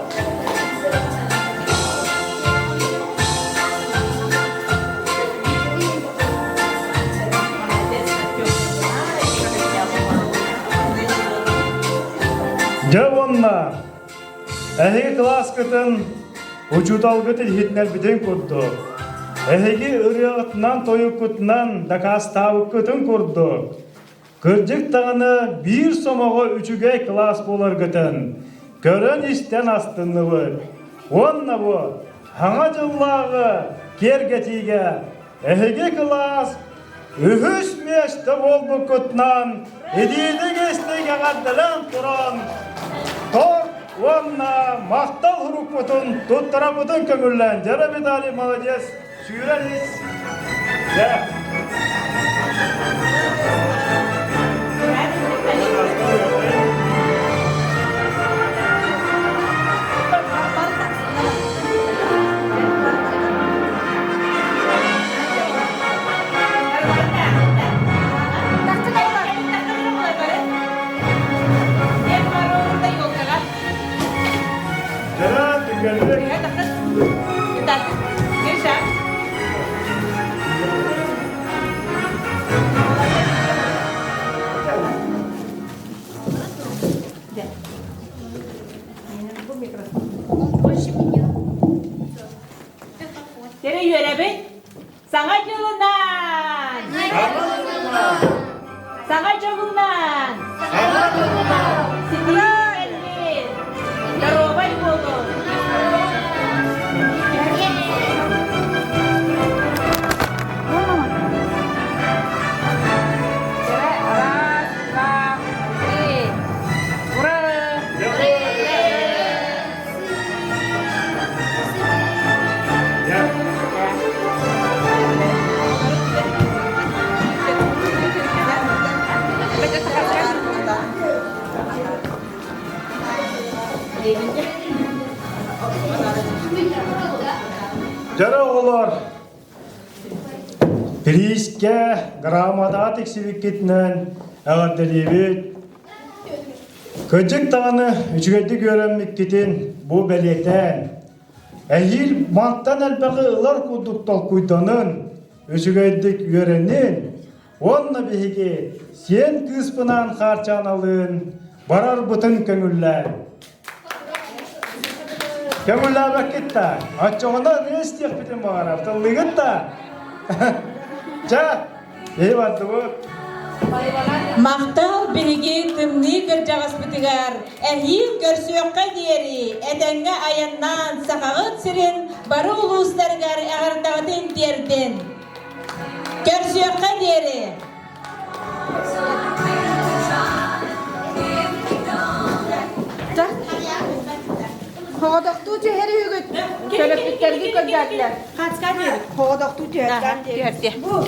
Жауынна, әйгі класс күтін учуталгыты хитнер бітін күрді. Әйгі үріғытынан тойы күтінен дакастау күтін күрді. Күрдік тағыны бір сомаға 3-ге класс болар күтін. Көрін істен астынны бұд. Онна бұ, хаңа жыллағы кергетіге әйгі класс үхіс мешті болбы күтінен едейді кестіге ғаддылан тұран. Тор, онна, мақтал ғұрук бұтын, тұттыра бұтын көңіллән. Жара Виталий, молодец, сүйрәнес. Tere yöre be. Sana yolundan. Sana yolundan. Sini elli. Darobay buldu. Tere aras lang. Ura. Jara oğullar. Priske gramada teksibikitnen ağırdeliyibit. Köcük dağını üçügetlik öğrenmekkitin bu belekten. Ehil manttan elbaqı ılar kuduktal kuytanın üçügetlik öğrenin. Onna bihigi sen kıspınan harçan alın. Barar bütün köngüller. Köngüller bakitta. Açığına rest yakbitin bağırar. Tıllıgıt da. Ja, iyi battı bu. Maqtal birigi tımni gırcağız bitigar. Ehil görsüyokka diyeri. Edenge ayandan sakağıt sirin. Barı uluslargar ağırdağıdın diyerdin. Görsüyokka diyeri. Hoğdaktu ceheri hügüt. Kölepliklergi ködderdiler. Kaç diyeri. Hoğdaktu ceheri. Bu.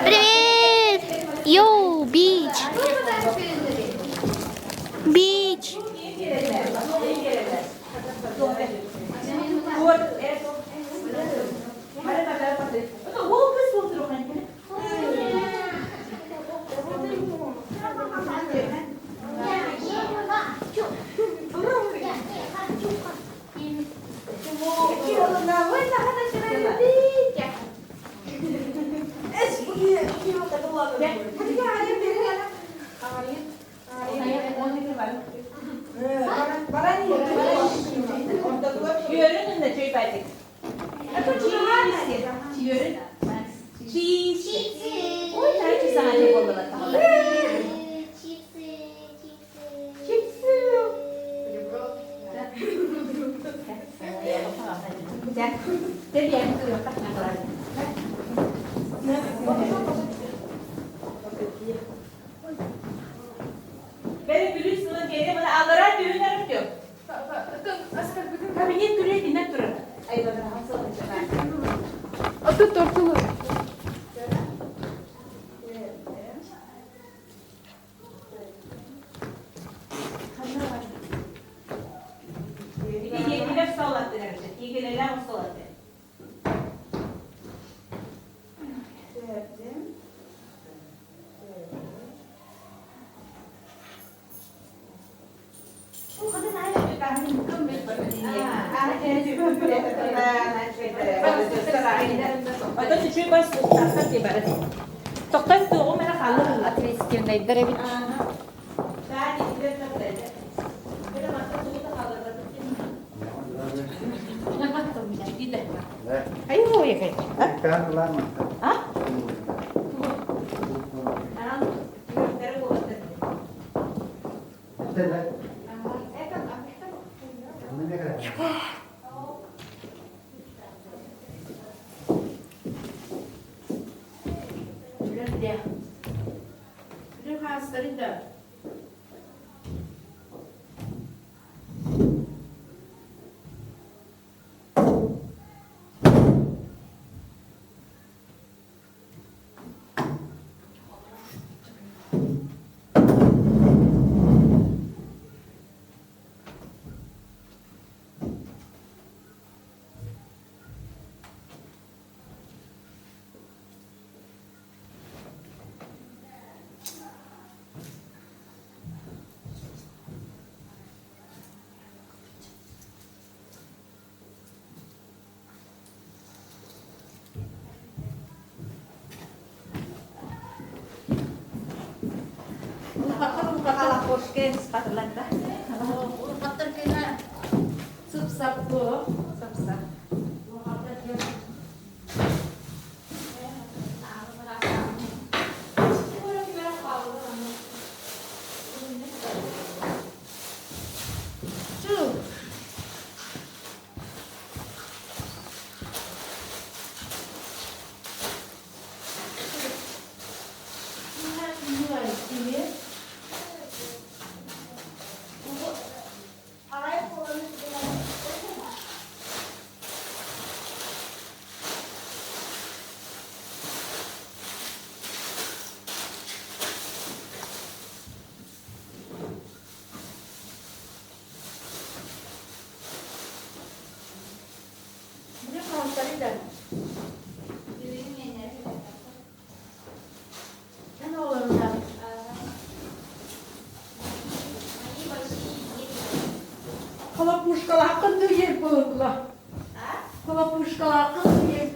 Привет! Йоу, beach. Beach. Yörünün de çöy verdik. Çiğ yörün. Beni gülüyorsun geri bana allara düğünler diyor. Kabinet gülüyor dinle durun. Ay bana nasıl olacak? Otur tortulu. Bir de yediler sallattı herhalde. İyi geleler mi sallattı? Bu kadın aynı bir kahve mükemmel bir Ada tujuh pas takkan di barat. Toktan tu aku mana kalau Atris kimdeydi Revit. Tadi dia tak ada. Kita masuk tu kita kalau tidak. Ayo ya kayak. Kan lama. Hah? Anak terus buat. Dia. Dia khas dari dah. Kalau kurske sepatulah dah. Kalau kotor kena subsap tu, subsap. Kalau puskalakan tuh yer lah. Kalau puskalakan tuh yer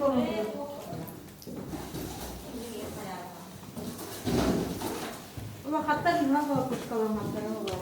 Kalau kata gimana kalau puskalakan Allah?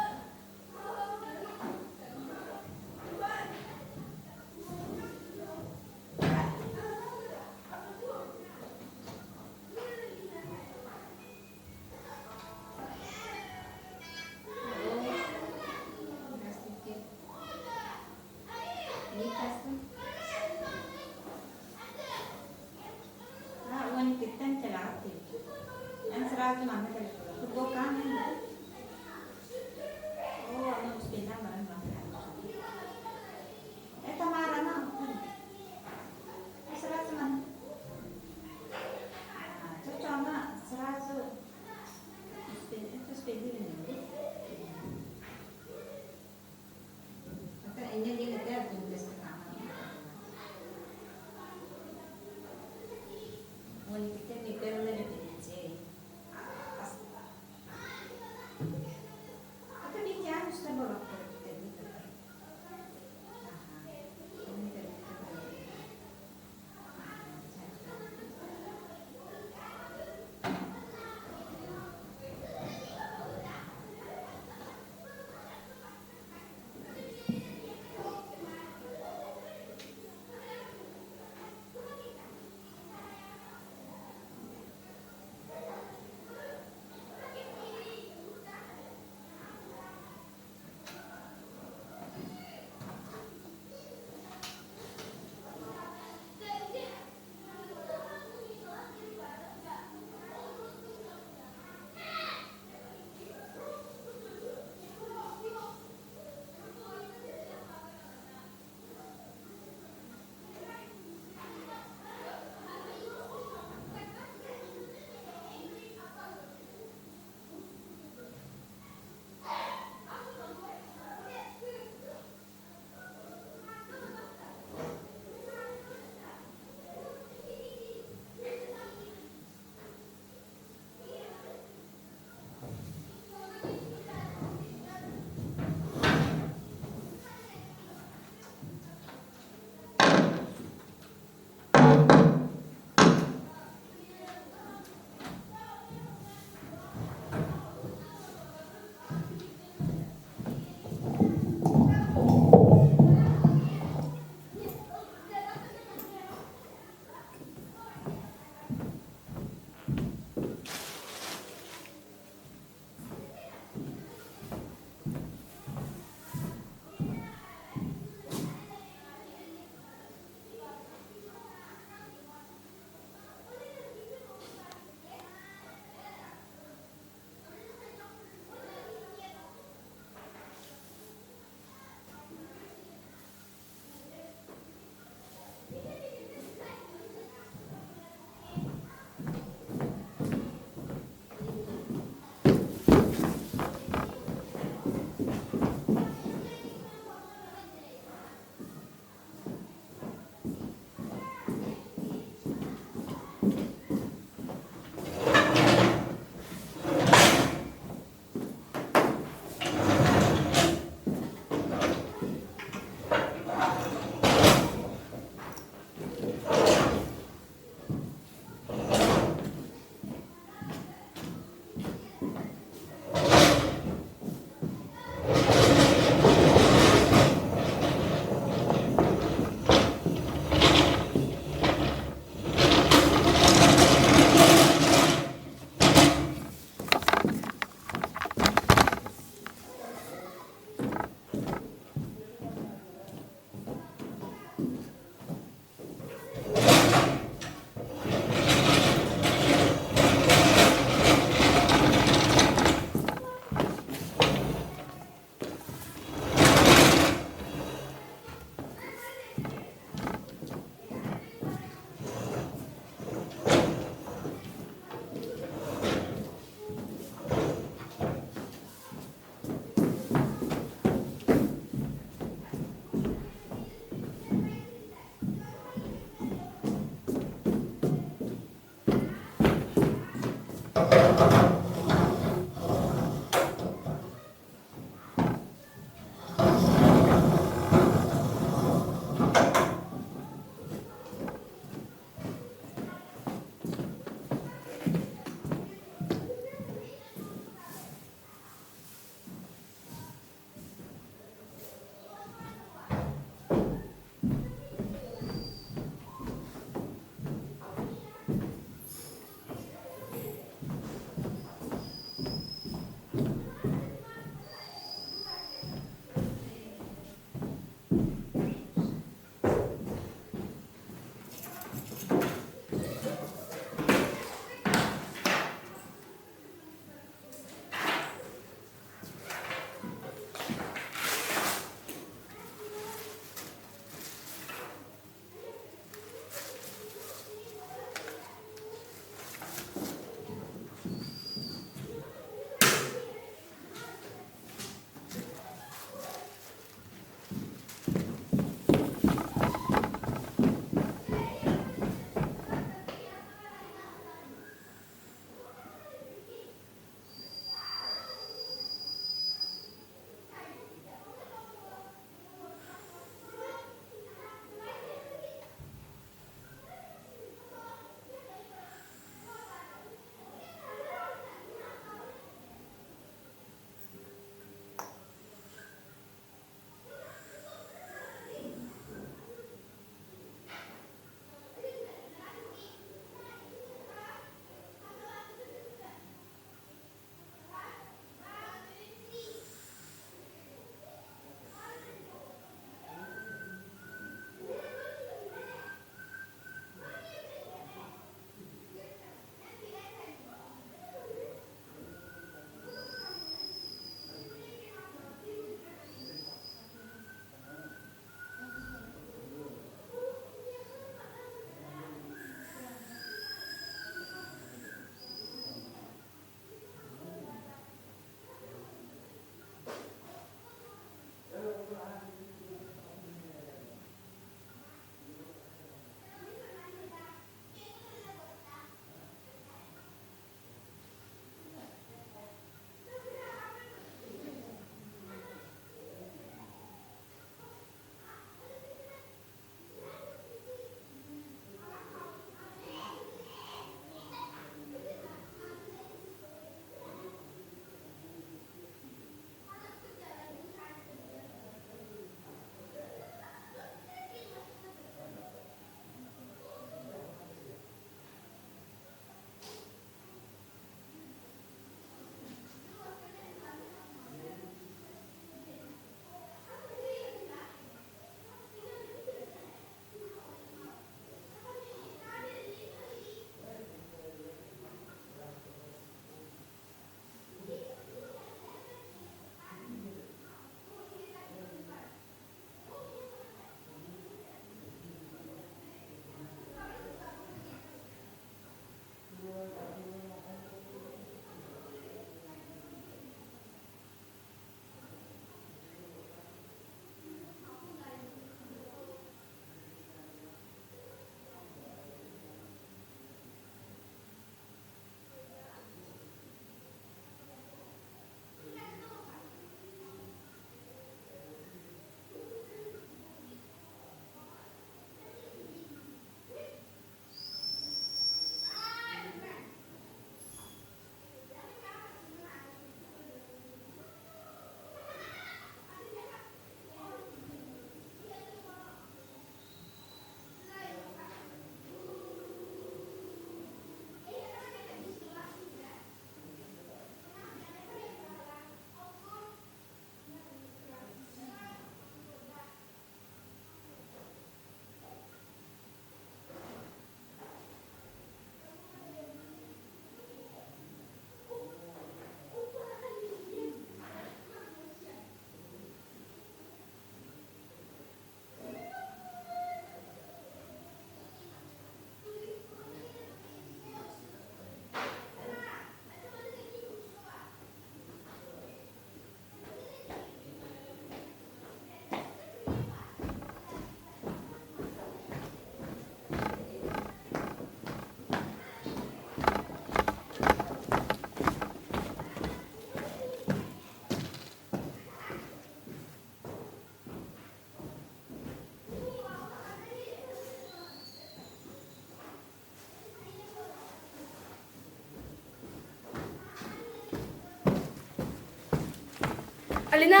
Alina,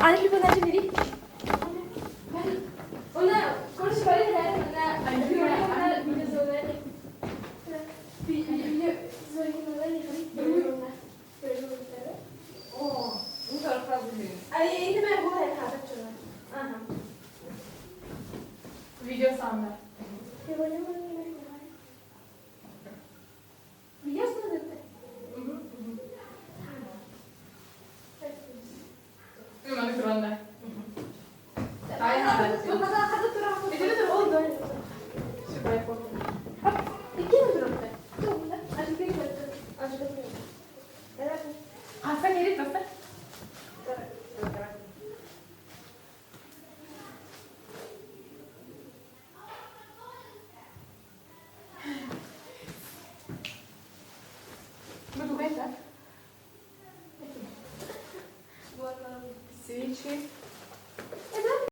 ada lupa aja diri. Ona, kalau sekali ada mana ada video zola. Video zola ni kali. Oh, enggak tahu ni. Ini mah boleh ada cuma. Aha. Video sama.